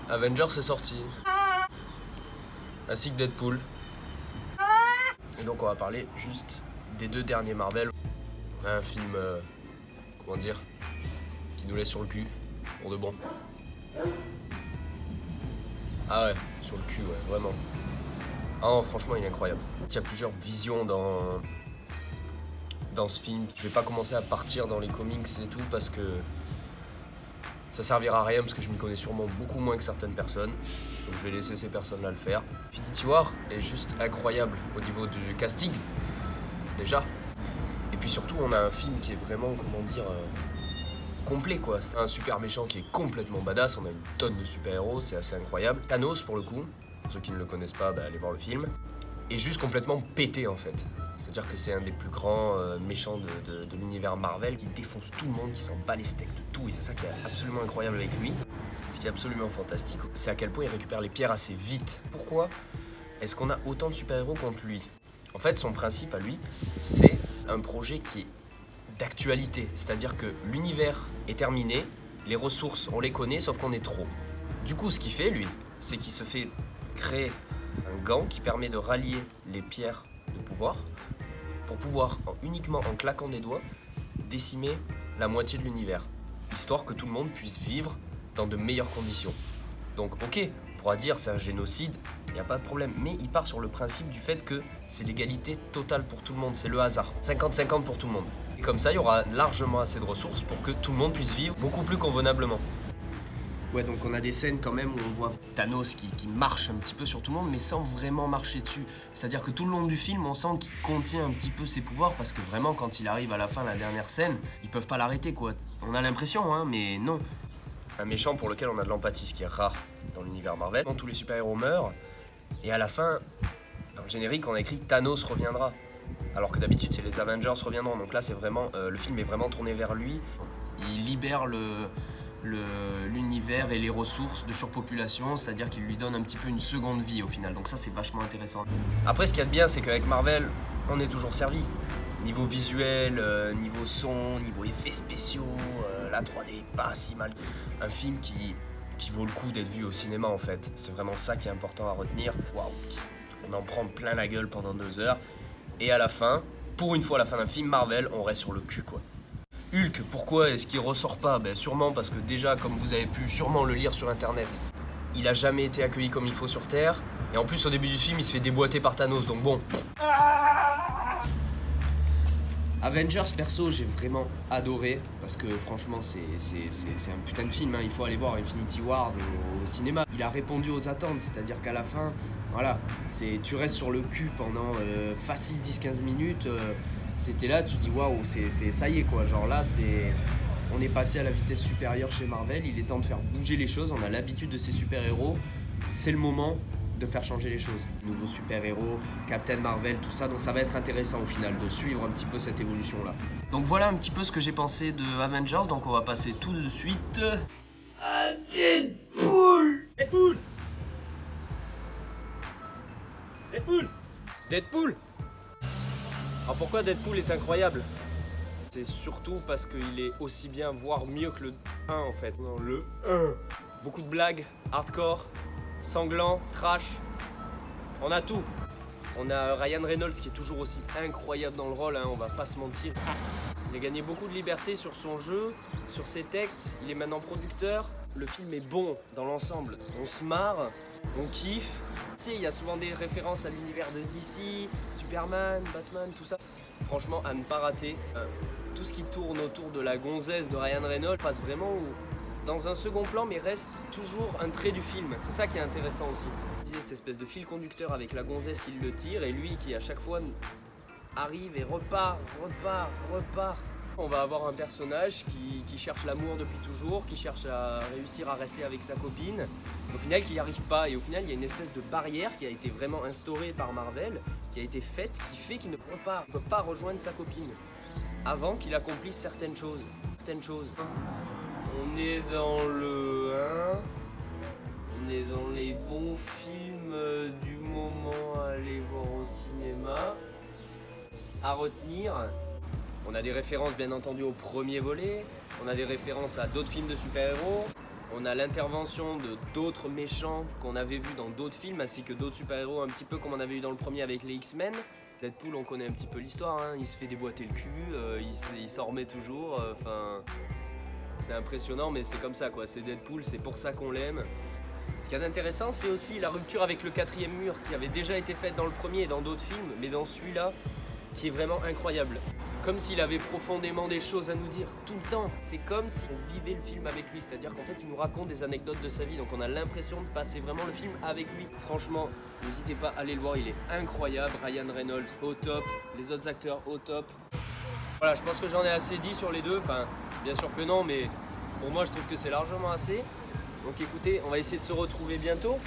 Avengers est sorti, ainsi que Deadpool. Et donc on va parler juste des 2 derniers Marvel. Un film, comment dire, qui nous laisse sur le cul, pour de bon. Ah ouais, sur le cul, ouais, vraiment. Ah non, franchement, il est incroyable. Il y a plusieurs visions dans ce film. Je vais pas commencer à partir dans les comics et tout parce que ça servira à rien parce que je m'y connais sûrement beaucoup moins que certaines personnes. Donc je vais laisser ces personnes-là le faire. Infinity War est juste incroyable au niveau du casting, déjà. Et puis surtout, on a un film qui est vraiment, comment dire, complet quoi. C'est un super méchant qui est complètement badass. On a une tonne de super-héros, c'est assez incroyable. Thanos pour le coup, pour ceux qui ne le connaissent pas, allez voir le film. Et juste complètement pété en fait. C'est-à-dire que c'est un des plus grands méchants de l'univers Marvel qui défonce tout le monde, qui s'en bat les steaks de tout. Et c'est ça qui est absolument incroyable avec lui. Ce qui est absolument fantastique, c'est à quel point il récupère les pierres assez vite. Pourquoi est-ce qu'on a autant de super-héros contre lui? En fait, son principe à lui, c'est un projet qui est d'actualité. C'est-à-dire que l'univers est terminé, les ressources, on les connaît, sauf qu'on est trop. Du coup, ce qu'il fait, lui, c'est qu'il se fait créer un gant qui permet de rallier les pierres de pouvoir pour pouvoir, uniquement en claquant des doigts, décimer la moitié de l'univers, histoire que tout le monde puisse vivre dans de meilleures conditions. Donc ok, on pourra dire c'est un génocide, il n'y a pas de problème, mais il part sur le principe du fait que c'est l'égalité totale pour tout le monde, c'est le hasard, 50-50 pour tout le monde. Et comme ça, il y aura largement assez de ressources pour que tout le monde puisse vivre beaucoup plus convenablement. Ouais, donc on a des scènes quand même où on voit Thanos qui marche un petit peu sur tout le monde, mais sans vraiment marcher dessus. C'est-à-dire que tout le long du film, on sent qu'il contient un petit peu ses pouvoirs, parce que vraiment, quand il arrive à la fin, la dernière scène, ils peuvent pas l'arrêter, quoi. On a l'impression, hein, mais non. Un méchant pour lequel on a de l'empathie, ce qui est rare dans l'univers Marvel. Tous les super-héros meurent, et à la fin, dans le générique, on a écrit « Thanos reviendra ». Alors que d'habitude, c'est les Avengers reviendront. Donc là, c'est vraiment, le film est vraiment tourné vers lui. Il libère l'univers et les ressources de surpopulation, c'est-à-dire qu'il lui donne un petit peu une seconde vie au final, donc ça c'est vachement intéressant. Après ce qu'il y a de bien, c'est qu'avec Marvel, on est toujours servi. Niveau visuel, niveau son, niveau effets spéciaux, la 3D pas si mal. Un film qui vaut le coup d'être vu au cinéma en fait, c'est vraiment ça qui est important à retenir. Waouh, on en prend plein la gueule pendant 2 heures, et à la fin, pour une fois à la fin d'un film Marvel, on reste sur le cul quoi. Hulk, pourquoi est-ce qu'il ressort pas? Sûrement parce que déjà, comme vous avez pu sûrement le lire sur internet, il a jamais été accueilli comme il faut sur Terre. Et en plus, au début du film, il se fait déboîter par Thanos, donc bon. Avengers, perso, j'ai vraiment adoré, parce que franchement, c'est un putain de film, hein. Il faut aller voir Infinity War au cinéma. Il a répondu aux attentes, c'est-à-dire qu'à la fin, voilà, tu restes sur le cul pendant facile 10-15 minutes. C'était là, tu dis waouh, ça y est quoi, genre là on est passé à la vitesse supérieure chez Marvel, il est temps de faire bouger les choses, on a l'habitude de ces super-héros, c'est le moment de faire changer les choses. Nouveaux super-héros, Captain Marvel, tout ça, donc ça va être intéressant au final de suivre un petit peu cette évolution là. Donc voilà un petit peu ce que j'ai pensé de Avengers, donc on va passer tout de suite à Deadpool. Deadpool Deadpool Deadpool. Alors pourquoi Deadpool est incroyable? C'est surtout parce qu'il est aussi bien, voire mieux que le 1 en fait. Non, le 1. Beaucoup de blagues, hardcore, sanglant, trash. On a tout. On a Ryan Reynolds qui est toujours aussi incroyable dans le rôle, hein, on va pas se mentir. Il a gagné beaucoup de liberté sur son jeu, sur ses textes, il est maintenant producteur. Le film est bon dans l'ensemble, on se marre, on kiffe. Tu sais, il y a souvent des références à l'univers de DC, Superman, Batman, tout ça. Franchement, à ne pas rater. Tout ce qui tourne autour de la gonzesse de Ryan Reynolds passe vraiment dans un second plan, mais reste toujours un trait du film. C'est ça qui est intéressant aussi. Cette espèce de fil conducteur avec la gonzesse qui le tire et lui qui à chaque fois arrive et repart. On va avoir un personnage qui cherche l'amour depuis toujours, qui cherche à réussir à rester avec sa copine, au final qui n'y arrive pas, et au final il y a une espèce de barrière qui a été vraiment instaurée par Marvel, qui a été faite, qui fait qu'il ne peut pas rejoindre sa copine, avant qu'il accomplisse certaines choses. On est dans le 1, on est dans les bons films du moment à aller voir au cinéma. À retenir, on a des références bien entendu au premier volet, on a des références à d'autres films de super-héros, On a l'intervention de d'autres méchants qu'on avait vus dans d'autres films, ainsi que d'autres super-héros, un petit peu comme on avait eu dans le premier avec les X-Men. Deadpool, on connaît un petit peu l'histoire, hein. Il se fait déboîter le cul, il s'en remet toujours, c'est impressionnant, mais c'est comme ça quoi, c'est Deadpool, c'est pour ça qu'on l'aime. Ce qui est intéressant, c'est aussi la rupture avec le quatrième mur, qui avait déjà été faite dans le premier et dans d'autres films, mais dans celui-là, qui est vraiment incroyable. Comme s'il avait profondément des choses à nous dire tout le temps. C'est comme si on vivait le film avec lui, c'est-à-dire qu'en fait il nous raconte des anecdotes de sa vie, donc on a l'impression de passer vraiment le film avec lui. Franchement, n'hésitez pas à aller le voir, il est incroyable. Ryan Reynolds au top, les autres acteurs au top. Voilà, je pense que j'en ai assez dit sur les deux, enfin bien sûr que non, mais pour moi je trouve que c'est largement assez. Donc écoutez, on va essayer de se retrouver bientôt.